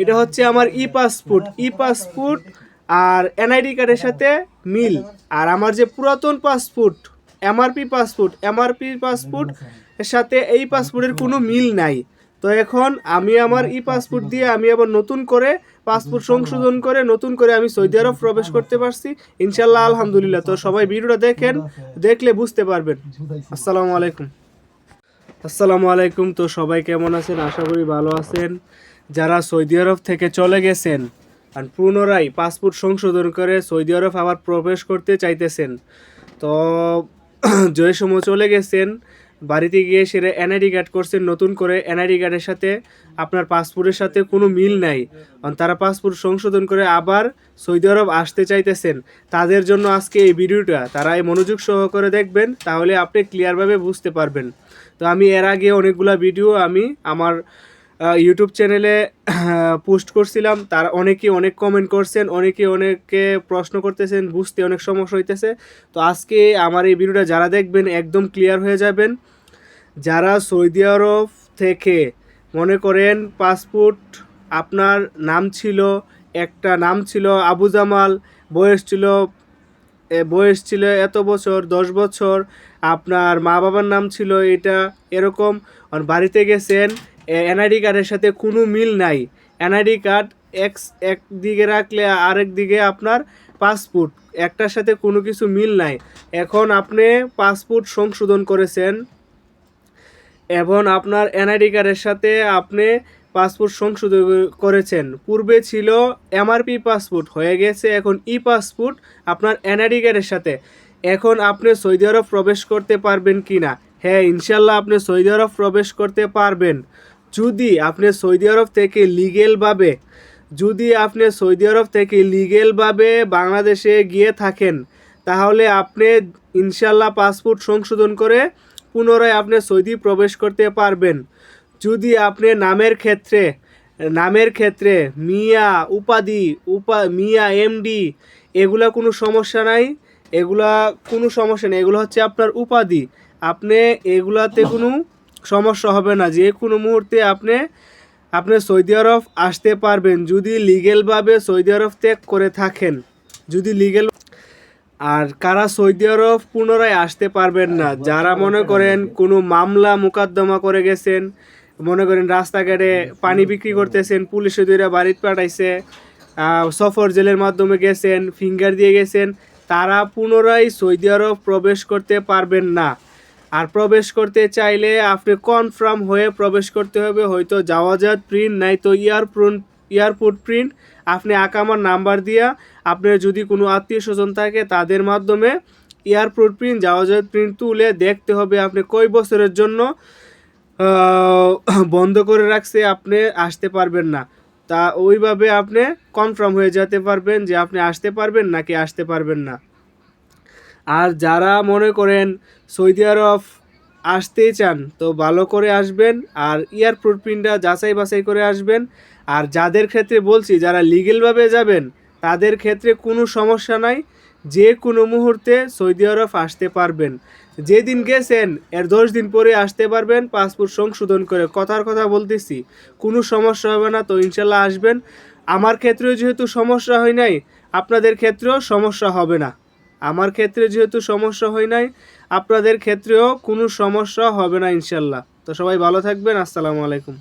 এটা হচ্ছে আমার ই পাসপোর্ট আর এনআইডি কার্ডের সাথে মিল। আর আমার যে পুরাতন পাসপোর্ট এমআরপি পাসপোর্ট এর সাথে এই পাসপোর্টের কোনো মিল নাই। তো এখন আমি আমার ই পাসপোর্ট দিয়ে আমি আবার নতুন করে পাসপোর্ট সংশোধন করে নতুন করে আমি সৌদি আরব প্রবেশ করতে পারছি ইনশাল্লাহ, আলহামদুলিল্লাহ। তো সবাই ভিডিওটা দেখেন, দেখলে বুঝতে পারবেন। আসসালামু আলাইকুম। তো সবাই কেমন আছেন? আশা করি ভালো আছেন। যারা সৌদি আরব থেকে চলে গেছেন আর পুনরায় পাসপোর্ট সংশোধন করে সৌদি আরব আবার প্রবেশ করতে চাইতেছেন, তো যে সময় চলে গেছেন বাড়িতে গিয়ে সেটা এনআইডি কার্ড করছেন নতুন করে, এনআইডি কার্ডের সাথে আপনার পাসপোর্টের সাথে কোনো মিল নাই, তারা পাসপোর্ট সংশোধন করে আবার সৌদি আরব আসতে চাইতেছেন, তাদের জন্য আজকে এই ভিডিওটা তারা এই মনোযোগ সহকারে দেখবেন, তাহলে আপনি ক্লিয়ারভাবে বুঝতে পারবেন। তো আমি এর আগে অনেকগুলা ভিডিও আমি আমার ইউটিউব চ্যানেলে পোস্ট করছিলাম, তার অনেকে অনেক কমেন্ট করছেন, অনেকে প্রশ্ন করতেছেন, বুঝতে অনেক সমস্যা হইতেছে। তো আজকে আমার এই ভিডিওটা যারা দেখবেন একদম ক্লিয়ার হয়ে যাবেন। যারা সৌদি আরব থেকে মনে করেন পাসপোর্ট আপনার নাম ছিল, একটা নাম ছিল আবু জামাল, বয়স ছিল এত বছর 10 বছর, আপনার মা বাবার নাম ছিল এটা এরকম, আর বাড়িতে গেছেন এনআইডি কার্ডের সাথে কোনো মিল নাই, এনআইডি কার্ড একদিকে রাখলে আরেক দিকে আপনার পাসপোর্ট, একটার সাথে কোনো কিছু মিল নাই। এখন আপনি পাসপোর্ট সংশোধন করেছেন, এখন আপনার এনআইডি কার্ডের সাথে আপনি পাসপোর্ট সংশোধন করেছেন, পূর্বে ছিল এমআরপি পাসপোর্ট, হয়ে গেছে এখন ই পাসপোর্ট আপনার এনআইডি কার্ডের সাথে। এখন আপনি সৌদি আরব প্রবেশ করতে পারবেন কি না? হ্যাঁ, ইনশাল্লাহ আপনি সৌদি আরব প্রবেশ করতে পারবেন যদি আপনি সৌদি আরব থেকে লিগেলভাবে বাংলাদেশে গিয়ে থাকেন, তাহলে আপনি ইনশাল্লাহ পাসপোর্ট সংশোধন করে পুনরায় আপনি সৌদি প্রবেশ করতে পারবেন। যদি আপনি নামের ক্ষেত্রে মিয়া উপাধি মিয়া এমডি এগুলা কোনো সমস্যা নাই, এগুলো হচ্ছে আপনার উপাধি, আপনি এগুলাতে কোনো সমস্যা হবে না। যে কোনো মুহূর্তে আপনি সৌদি আরব আসতে পারবেন যদি লিগেলভাবে সৌদি আরব ত্যাগ করে থাকেন, যদি লিগেল। আর কারা সৌদি আরব পুনরায় আসতে পারবেন না, যারা মনে করেন কোনো মামলা মোকদ্দমা করে গেছেন, মনে করেন রাস্তাঘাটে পানি বিক্রি করতেছেন, পুলিশে ধরে বাড়িতে পাঠাইছে, সফর জেলের মাধ্যমে গেছেন, ফিঙ্গার দিয়ে গেছেন, তারা পুনরায় সৌদি আরব প্রবেশ করতে পারবেন না। আর প্রবেশ করতে চাইলে আপনি কনফার্ম হয়ে প্রবেশ করতে হবে, হয়তো জাওয়াজাত প্রিন্ট নাই তো এয়ারপোর্ট প্রিন্ট, আপনি আকামার নাম্বার দিয়া আপনার যদি কোনো আত্মীয় স্বজন থাকে তাদের মাধ্যমে এয়ারপোর্ট প্রিন্ট জাওয়াজাত প্রিন্ট তুলে দেখতে হবে আপনি কয় বছরের জন্য বন্ধ করে রাখছে, আপনি আসতে পারবেন না। তা ওইভাবে আপনি কনফার্ম হয়ে যেতে পারবেন যে আপনি আসতে পারবেন নাকি আসতে পারবেন না। আর যারা মনে করেন সৌদি আরব আসতে চান তো ভালো করে আসবেন, আর এয়ারপোর্ট প্রিন্টটা যাচাই বাছাই করে আসবেন। আর যাদের ক্ষেত্রে বলছি যারা লিগেলভাবে যাবেন তাদের ক্ষেত্রে কোনো সমস্যা নাই, যে কোনো মুহূর্তে সৌদি আরব আসতে পারবেন। যেদিন গেছেন এর 10 দিন পরে আসতে পারবেন পাসপোর্ট সংশোধন করে, কথার কথা বলতেছি, কোনো সমস্যা হবে না। তো ইনশাল্লাহ আসবেন। আমার ক্ষেত্রেও যেহেতু সমস্যা হয় নাই, আপনাদের ক্ষেত্রেও সমস্যা হবে না। আমার ক্ষেত্রে যেহেতু সমস্যা হয় নাই, আপনাদের ক্ষেত্রেও কোনো সমস্যা হবে না ইনশাল্লাহ। তো সবাই ভালো থাকবেন। আসসালামু আলাইকুম।